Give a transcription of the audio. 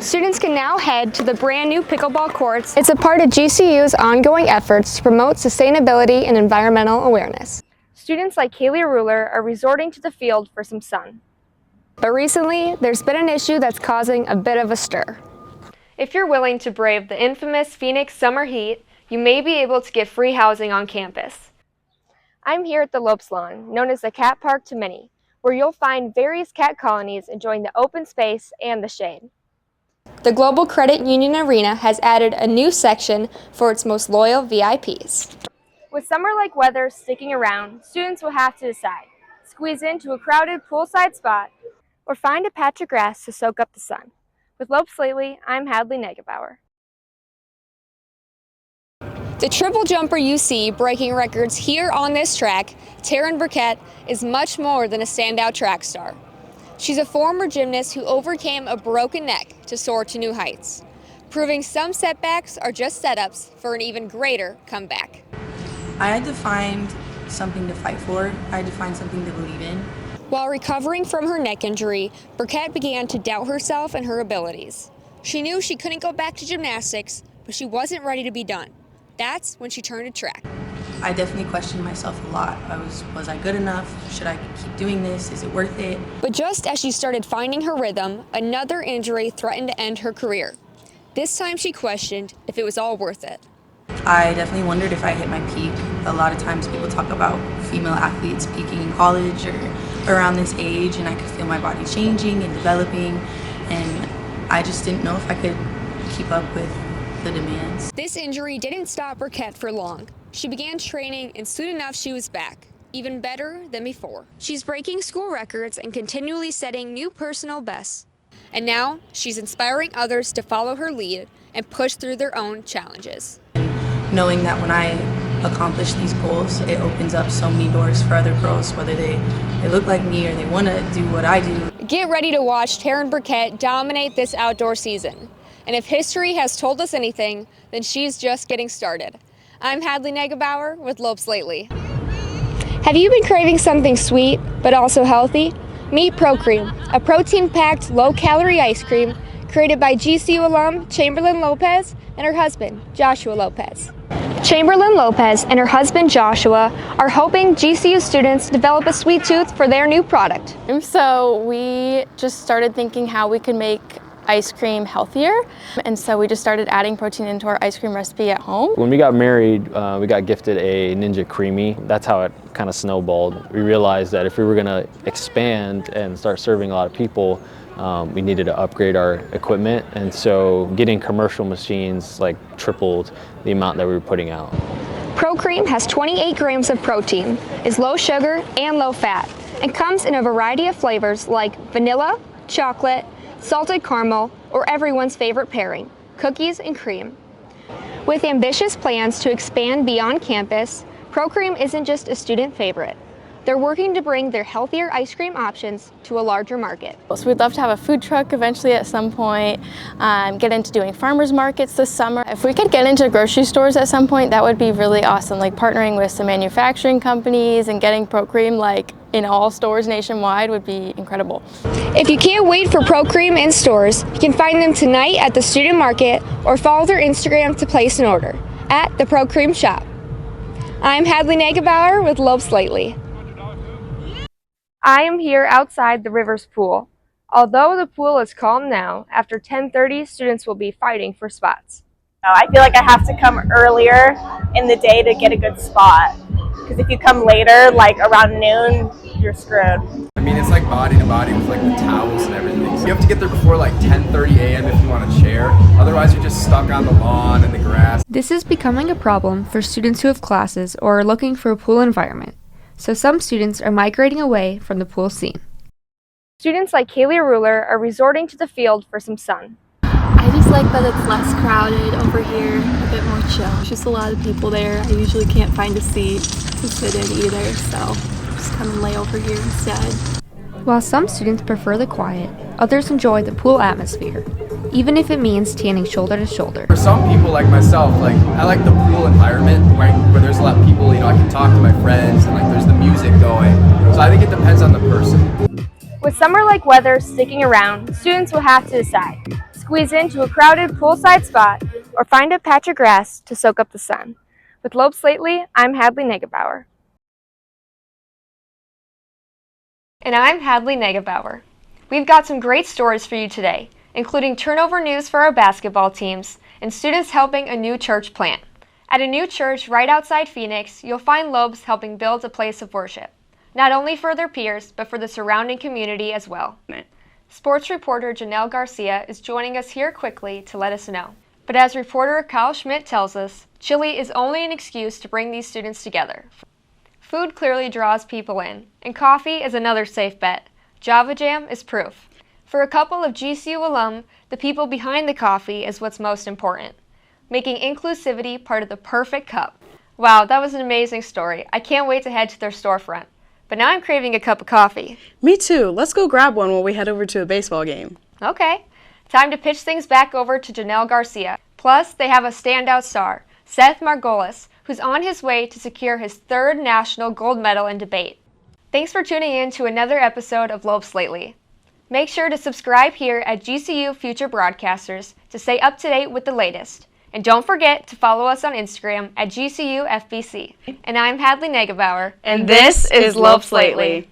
Students can now head to the brand new pickleball courts. It's a part of GCU's ongoing efforts to promote sustainability and environmental awareness. Students like Kaylee Ruler are resorting to the field for some sun. But recently, there's been an issue that's causing a bit of a stir. If you're willing to brave the infamous Phoenix summer heat, you may be able to get free housing on campus. I'm here at the Lopes Lawn, known as the Cat Park to many, where you'll find various cat colonies enjoying the open space and the shade. The Global Credit Union Arena has added a new section for its most loyal VIPs. With summer-like weather sticking around, students will have to decide, squeeze into a crowded poolside spot or find a patch of grass to soak up the sun. With Lopes Lately, I'm Hadley Neugebauer. The triple jumper you see breaking records here on this track, Taryn Burkett, is much more than a standout track star. She's a former gymnast who overcame a broken neck to soar to new heights, proving some setbacks are just setups for an even greater comeback. I had to find something to fight for. I had to find something to believe in. While recovering from her neck injury, Burkett began to doubt herself and her abilities. She knew she couldn't go back to gymnastics, but she wasn't ready to be done. That's when she turned to track. I definitely questioned myself a lot. Was I good enough? Should I keep doing this? Is it worth it? But just as she started finding her rhythm, another injury threatened to end her career. This time she questioned if it was all worth it. I definitely wondered if I hit my peak. A lot of times people talk about female athletes peaking in college or around this age, and I could feel my body changing and developing, and I just didn't know if I could keep up with the demands. This injury didn't stop Burkett for long. She began training, and soon enough she was back, even better than before. She's breaking school records and continually setting new personal bests. And now she's inspiring others to follow her lead and push through their own challenges. Knowing that when I accomplish these goals, it opens up so many doors for other girls, whether they look like me or they want to do what I do. Get ready to watch Taryn Burkett dominate this outdoor season. And if history has told us anything, then she's just getting started. I'm Hadley Neugebauer with Lopes Lately. Have you been craving something sweet, but also healthy? Meet Pro Cream, a protein-packed, low-calorie ice cream created by GCU alum Chamberlain Lopez and her husband, Joshua Lopez. Chamberlain Lopez and her husband, Joshua, are hoping GCU students develop a sweet tooth for their new product. So we just started thinking how we could make ice cream healthier, and so we just started adding protein into our ice cream recipe at home. When we got married, we got gifted a Ninja Creamy. That's how it kind of snowballed. We realized that if we were going to expand and start serving a lot of people, we needed to upgrade our equipment, and so getting commercial machines like tripled the amount that we were putting out. Pro Cream has 28 grams of protein, is low sugar and low fat, and comes in a variety of flavors like vanilla, chocolate, salted caramel, or everyone's favorite pairing, cookies and cream. With ambitious plans to expand beyond campus, Pro Cream isn't just a student favorite. They're working to bring their healthier ice cream options to a larger market. So we'd love to have a food truck eventually at some point, get into doing farmers markets this summer. If we could get into grocery stores at some point, that would be really awesome, like partnering with some manufacturing companies and getting Pro Cream like in all stores nationwide would be incredible. If you can't wait for Pro Cream in stores, you can find them tonight at the student market or follow their Instagram to place an order at the Pro Cream shop. I'm Hadley Neugebauer with Lopes Lately. I am here outside the Rivers pool. Although the pool is calm now, after 10:30 students will be fighting for spots. I feel like I have to come earlier in the day to get a good spot, because if you come later, like around noon, you're screwed. I mean, it's like body to body with like the towels and everything. So you have to get there before like 10:30 a.m. if you want a chair. Otherwise, you're just stuck on the lawn and the grass. This is becoming a problem for students who have classes or are looking for a pool environment. So some students are migrating away from the pool scene. Students like Kaylee Ruler are resorting to the field for some sun. I just like that it's less crowded over here, a bit more chill. There's just a lot of people there. I usually can't find a seat to sit in either, so just come and lay over here instead. While some students prefer the quiet, others enjoy the pool atmosphere, even if it means standing shoulder to shoulder. For some people like myself, like I like the pool environment, right, where there's a lot of people, I can talk to my friends and like there's the music going. So I think it depends on the person. With summer-like weather sticking around, students will have to decide, squeeze into a crowded poolside spot, or find a patch of grass to soak up the sun. With Lopes Lately, I'm Hadley Neugebauer. And I'm Hadley Neugebauer. We've got some great stories for you today, including turnover news for our basketball teams and students helping a new church plant. At a new church right outside Phoenix, you'll find Lopes helping build a place of worship, not only for their peers, but for the surrounding community as well. Sports reporter Janelle Garcia is joining us here quickly to let us know. But as reporter Kyle Schmidt tells us, chili is only an excuse to bring these students together. Food clearly draws people in, and coffee is another safe bet. Java Jam is proof. For a couple of GCU alum, the people behind the coffee is what's most important, making inclusivity part of the perfect cup. Wow, that was an amazing story. I can't wait to head to their storefront. But now I'm craving a cup of coffee. Me too. Let's go grab one while we head over to a baseball game. Okay. Time to pitch things back over to Janelle Garcia. Plus, they have a standout star, Seth Margolis, who's on his way to secure his third national gold medal in debate. Thanks for tuning in to another episode of Lopes Lately. Make sure to subscribe here at GCU Future Broadcasters to stay up to date with the latest. And don't forget to follow us on Instagram at GCU FBC. And I'm Hadley Neugebauer. And this is Lopes Lately.